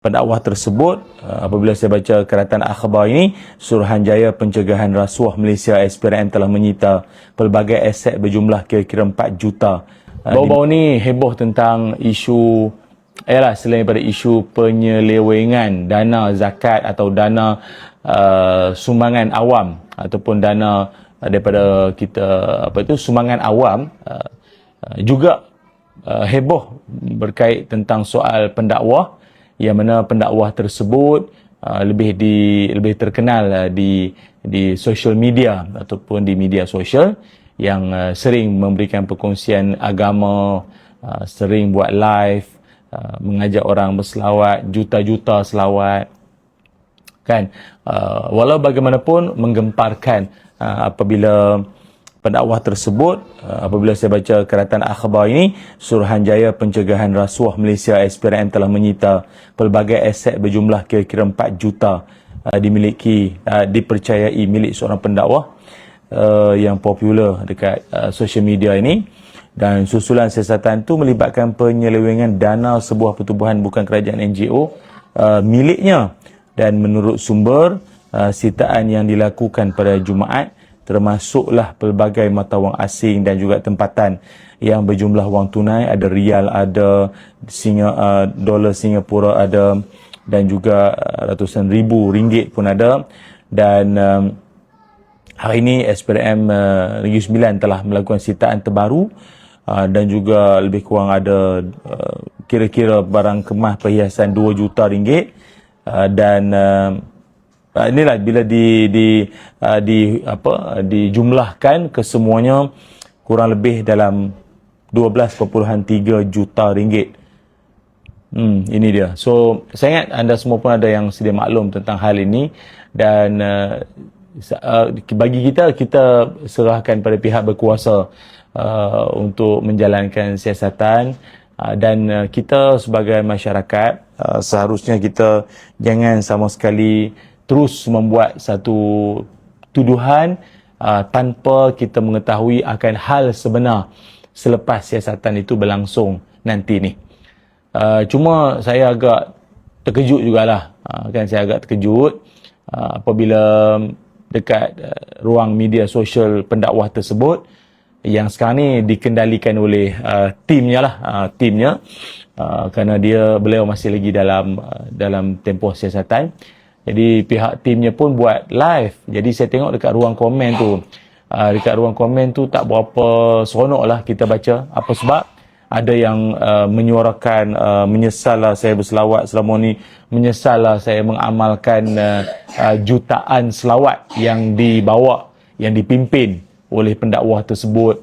pendakwah tersebut. Apabila saya baca keratan akhbar ini, Suruhanjaya Pencegahan Rasuah Malaysia SPRM telah menyita pelbagai aset berjumlah kira-kira 4 juta. Baru-baru ni heboh tentang isu selain daripada isu penyelewengan dana zakat atau dana sumbangan awam ataupun dana daripada kita sumbangan awam, juga heboh berkait tentang soal pendakwah, yang mana pendakwah tersebut lebih terkenal di social media ataupun di media sosial, yang sering memberikan perkongsian agama, sering buat live, mengajak orang berselawat, juta-juta selawat kan. Walau bagaimanapun menggemparkan apabila pendakwah tersebut, apabila saya baca keratan akhbar ini, Suruhanjaya Pencegahan Rasuah Malaysia SPRM telah menyita pelbagai aset berjumlah kira-kira 4 juta dipercayai milik seorang pendakwah yang popular dekat social media ini. Dan susulan siasatan itu melibatkan penyelewengan dana sebuah pertubuhan bukan kerajaan NGO miliknya. Dan menurut sumber, sitaan yang dilakukan pada Jumaat termasuklah pelbagai mata wang asing dan juga tempatan yang berjumlah wang tunai, ada rial, ada dolar Singapura ada, dan juga ratusan ribu ringgit pun ada. Dan hari ini SPRM Negeri Sembilan telah melakukan sitaan terbaru, dan juga lebih kurang ada kira-kira barang kemas perhiasan 2 juta ringgit. Dan inilah bila dijumlahkan kesemuanya kurang lebih dalam 12.3 juta ringgit. Ini dia. So saya ingat anda semua pun ada yang sedia maklum tentang hal ini, dan bagi kita serahkan pada pihak berkuasa untuk menjalankan siasatan. Dan kita sebagai masyarakat seharusnya kita jangan sama sekali terus membuat satu tuduhan tanpa kita mengetahui akan hal sebenar selepas siasatan itu berlangsung nanti ni. Cuma saya agak terkejut jugalah, saya agak terkejut apabila dekat ruang media sosial pendakwah tersebut, yang sekarang ni dikendalikan oleh timnya, kerana beliau masih lagi dalam tempoh siasatan. Jadi pihak timnya pun buat live. Jadi saya tengok dekat ruang komen tu, tak berapa seronok lah kita baca. Apa sebab? Ada yang menyuarakan menyesal lah saya berselawat selama ni, menyesal lah saya mengamalkan jutaan selawat yang dipimpin oleh pendakwah tersebut.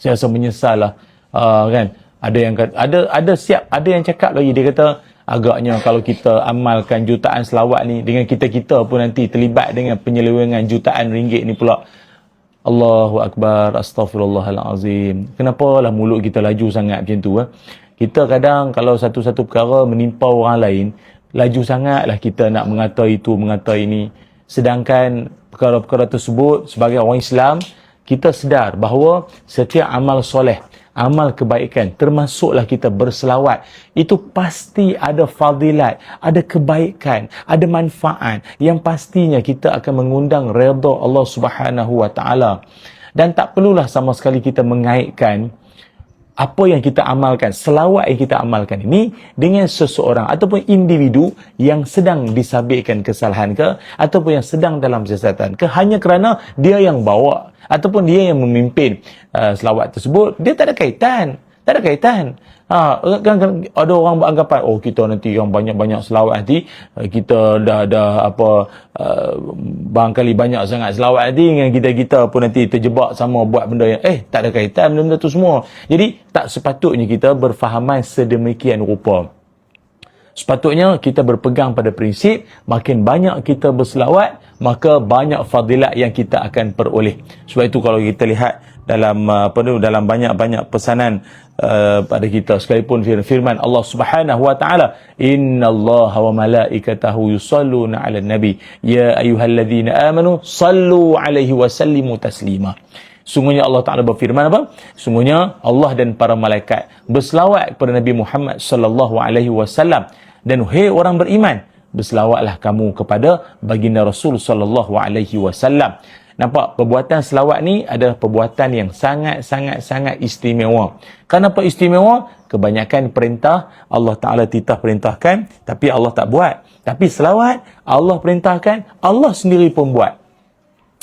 Saya rasa menyesal lah, kan. Ada yang cakap lagi, dia kata agaknya kalau kita amalkan jutaan selawat ni, dengan kita pun nanti terlibat dengan penyelewengan jutaan ringgit ni pula. Allahu Akbar, Astaghfirullahalazim. Kenapa lah mulut kita laju sangat macam tu? Kita kadang kalau satu-satu perkara menimpa orang lain, laju sangatlah kita nak mengata itu, mengata ini. Sedangkan perkara-perkara tersebut, sebagai orang Islam, kita sedar bahawa setiap amal soleh, amal kebaikan, termasuklah kita berselawat, itu pasti ada fadilat, ada kebaikan, ada manfaat yang pastinya kita akan mengundang redha Allah Subhanahu wa taala. Dan tak perlulah sama sekali kita mengaitkan apa yang kita amalkan, selawat yang kita amalkan ini dengan seseorang ataupun individu yang sedang disabitkan kesalahan ke, ataupun yang sedang dalam siasatan ke, hanya kerana dia yang bawa ataupun dia yang memimpin selawat tersebut. Dia tak ada kaitan. Ada orang beranggapan, kita nanti yang banyak-banyak selawat nanti, kita dah barangkali banyak sangat selawat nanti, dengan kita pun nanti terjebak sama buat benda yang tak ada kaitan benda-benda tu semua. Jadi tak sepatutnya kita berfahaman sedemikian rupa. Sepatutnya kita berpegang pada prinsip, makin banyak kita berselawat, maka banyak fadilat yang kita akan peroleh. Sebab itu kalau kita lihat dalam banyak pesanan pada kita, sekalipun firman Allah Subhanahu wa taala, innallaha wa malaikatahu yusalluna 'alan nabi ya ayyuhalladzina amanu sallu 'alaihi wa sallimu taslima. Sungguhnya Allah Ta'ala berfirman apa? Sungguhnya Allah dan para malaikat berselawat kepada Nabi Muhammad sallallahu alaihi wasallam, Dan wahai orang beriman, berselawatlah kamu kepada baginda Rasul sallallahu alaihi wasallam. Nampak, perbuatan selawat ni adalah perbuatan yang sangat istimewa. Kenapa istimewa? Kebanyakan perintah Allah Ta'ala titah perintahkan, tapi Allah tak buat. Tapi selawat Allah perintahkan, Allah sendiri pun buat.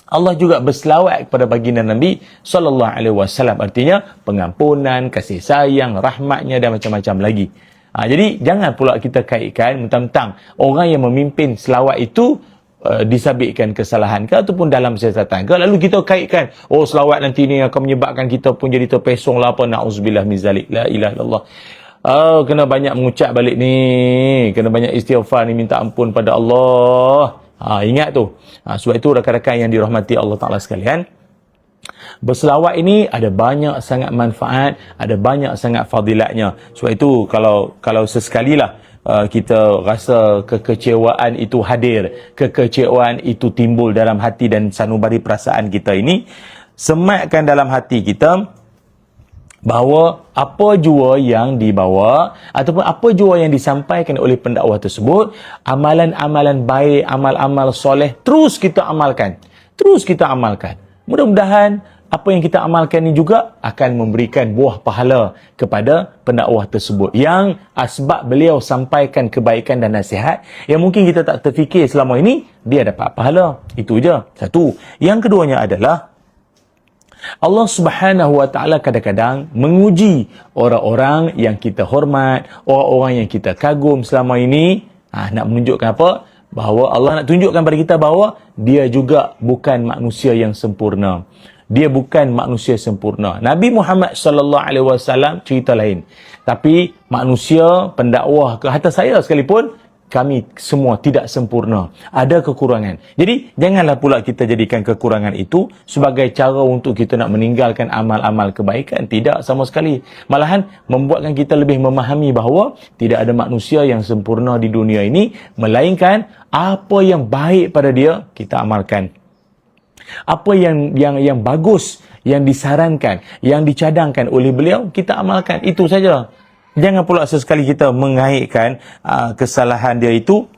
Allah juga berselawat kepada baginda Nabi sallallahu alaihi wasallam. Artinya pengampunan, kasih sayang, rahmatnya dan macam-macam lagi. Jadi jangan pula kita kaitkan mentang-mentang orang yang memimpin selawat itu disabitkan kesalahan ke ataupun dalam siasatan ke, lalu kita kaitkan, oh selawat nanti ni akan menyebabkan kita pun jadi terpesong lah apa, na'udzubillah min zalik, la ilaha illallah. Kena banyak mengucap balik ni, kena banyak istighfar ni, minta ampun pada Allah. Ingat tu. Sebab itu rakan-rakan yang dirahmati Allah Ta'ala sekalian, berselawat ini ada banyak sangat manfaat, ada banyak sangat fadilatnya. Sebab itu kalau sesekalilah kita rasa kekecewaan itu hadir, kekecewaan itu timbul dalam hati dan sanubari perasaan kita ini, sematkan dalam hati kita bahawa apa jua yang dibawa ataupun apa jua yang disampaikan oleh pendakwah tersebut, amalan-amalan baik, amal-amal soleh, terus kita amalkan. Mudah-mudahan apa yang kita amalkan ini juga akan memberikan buah pahala kepada pendakwah tersebut, yang asbab beliau sampaikan kebaikan dan nasihat yang mungkin kita tak terfikir selama ini, dia dapat pahala. Itu je. Satu. Yang keduanya adalah Allah Subhanahu wa Ta'ala kadang-kadang menguji orang-orang yang kita hormat, orang-orang yang kita kagum selama ini. Nak menunjukkan apa? Bahawa Allah nak tunjukkan pada kita bahawa dia juga bukan manusia yang sempurna. Dia bukan manusia sempurna. Nabi Muhammad sallallahu alaihi wasallam cerita lain. Tapi manusia, pendakwah ke hatta saya sekalipun, kami semua tidak sempurna. Ada kekurangan. Jadi, janganlah pula kita jadikan kekurangan itu sebagai cara untuk kita nak meninggalkan amal-amal kebaikan. Tidak sama sekali. Malahan, membuatkan kita lebih memahami bahawa tidak ada manusia yang sempurna di dunia ini, melainkan apa yang baik pada dia, kita amalkan. Apa yang bagus, yang disarankan, yang dicadangkan oleh beliau, kita amalkan. Itu saja. Jangan pula sesekali kita mengaitkan kesalahan dia itu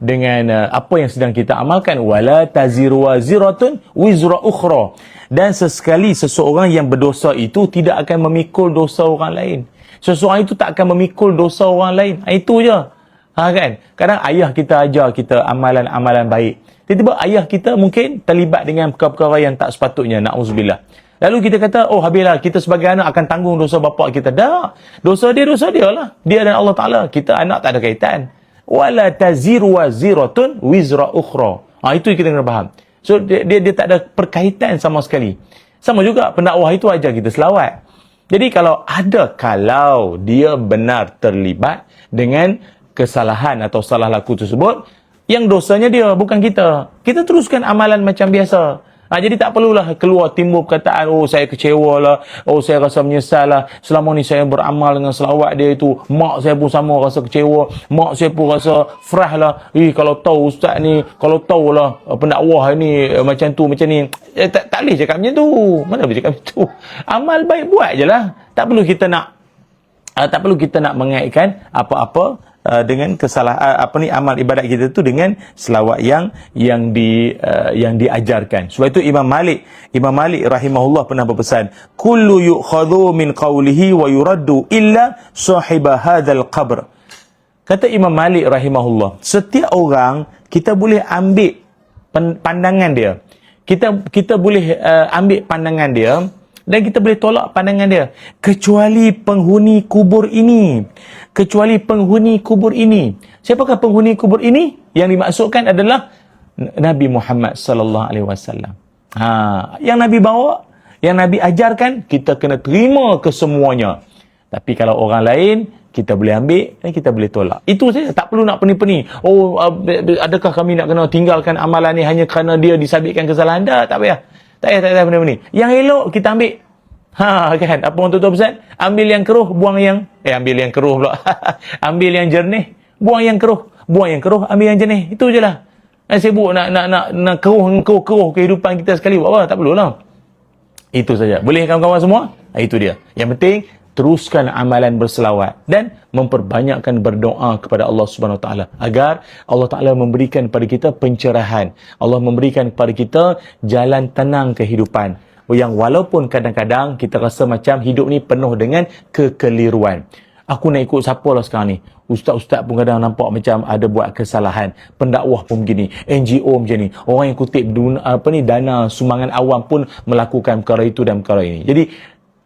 dengan apa yang sedang kita amalkan. Wala taziru waziratun wizra ukhra. Dan sesekali seseorang yang berdosa itu tidak akan memikul dosa orang lain. Seseorang itu tak akan memikul dosa orang lain. Itu je. Kan? Kadang ayah kita ajar kita amalan-amalan baik. Tiba-tiba ayah kita mungkin terlibat dengan perkara-perkara yang tak sepatutnya. Na'udzubillah. Lalu kita kata, oh habislah, kita sebagai anak akan tanggung dosa bapa kita. Tak. Dosa dia lah. Dia dan Allah Ta'ala. Kita anak tak ada kaitan. Wala taziru waziratun wizra ukhra. Itu kita kena faham. So, dia tak ada perkaitan sama sekali. Sama juga pendakwah itu ajar kita selawat. Jadi kalau dia benar terlibat dengan kesalahan atau salah laku tersebut, yang dosanya dia, bukan kita. Kita teruskan amalan macam biasa. Jadi tak perlulah keluar timbul perkataan, oh saya kecewa lah, oh saya rasa menyesal lah, selama ni saya beramal dengan selawat dia itu, mak saya pun sama rasa kecewa, mak saya pun rasa frah lah, kalau tahu ustaz ni, kalau tahu lah pendakwah ni macam tu, macam ni, tak boleh cakap macam tu. Mana boleh cakap macam tu? Amal baik buat je lah. Tak perlu kita nak mengaitkan apa-apa dengan kesalahan amal ibadat kita tu dengan selawat yang diajarkan. Sebab itu Imam Malik rahimahullah pernah berpesan, kullu yu'khadhu min qawlihi wa yuraddu illa sahiba hadzal qabr. Kata Imam Malik rahimahullah, setiap orang kita boleh ambil pandangan dia. Kita boleh ambil pandangan dia dan kita boleh tolak pandangan dia, kecuali penghuni kubur ini. Siapakah penghuni kubur ini? Yang dimaksudkan adalah Nabi Muhammad sallallahu alaihi wasallam. Yang Nabi bawa, yang Nabi ajarkan, kita kena terima kesemuanya. Tapi kalau orang lain, kita boleh ambil dan kita boleh tolak. Itu saja, tak perlu nak peni-peni. Oh, adakah kami nak kena tinggalkan amalan ni hanya kerana dia disabitkan kesalahan? Tak payah. Tak payah benda-benda ni. Yang elok kita ambil. Kan? Apa orang tuan-tuan pesan? Ambil yang keruh, buang yang... ambil yang keruh pula. Ambil yang jernih, buang yang keruh. Buang yang keruh, ambil yang jernih. Itu je lah. Sibuk nak keruh kehidupan kita sekali. Buat apa? Tak perlulah. Itu saja. Boleh kawan-kawan semua? Itu dia. Yang penting, teruskan amalan berselawat dan memperbanyakkan berdoa kepada Allah Subhanahu Wa Taala agar Allah Taala memberikan kepada kita pencerahan. Allah memberikan kepada kita jalan tenang kehidupan. Yang walaupun kadang-kadang kita rasa macam hidup ni penuh dengan kekeliruan. Aku nak ikut siapa lah sekarang ni? Ustaz-ustaz pun kadang nampak macam ada buat kesalahan. Pendakwah pun begini. NGO macam ni. Orang yang kutip dana sumbangan awam pun melakukan perkara itu dan perkara ini. Jadi,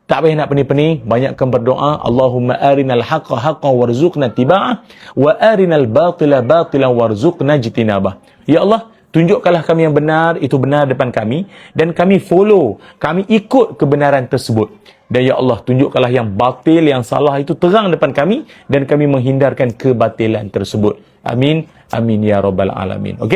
tak payah nak pening-pening, banyakkan berdoa. Allahumma arinal haqqa haqqan warzuqna tiba'ah wa arinal batila batilan warzuqna jitinabah. Ya Allah, tunjukkanlah kami yang benar, itu benar depan kami, dan kami follow, kami ikut kebenaran tersebut. Dan ya Allah, tunjukkanlah yang batil, yang salah itu terang depan kami, dan kami menghindarkan kebatilan tersebut. Amin. Amin ya rabbal alamin. Okey.